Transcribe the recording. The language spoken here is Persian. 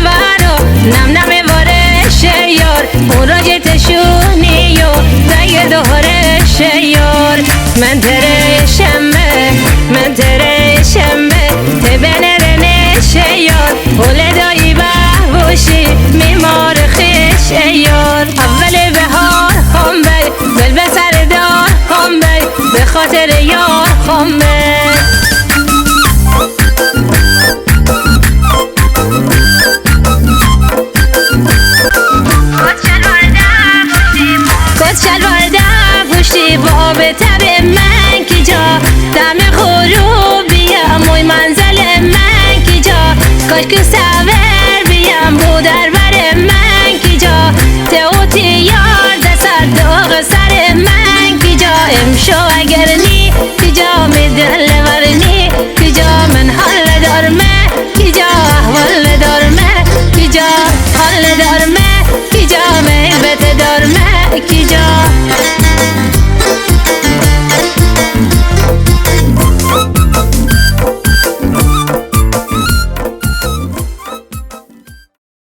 وارو نم نم وارش یار اون را جتشونی و دای دهرش یار من ترشمه من ترشمه تبنرنش یار ولدایی بهوشی میمار خش یار اول بهار هم بی بل به سر دار هم بی به خاطر یار هم بی پشتی باب تب من کی جا دم غروب بیا موی منزل من کی جا کاش که سور بیام بودر بر من کی جا توتی یار دسر داغ سر من کی جا امشو اگر نی کی جا می دل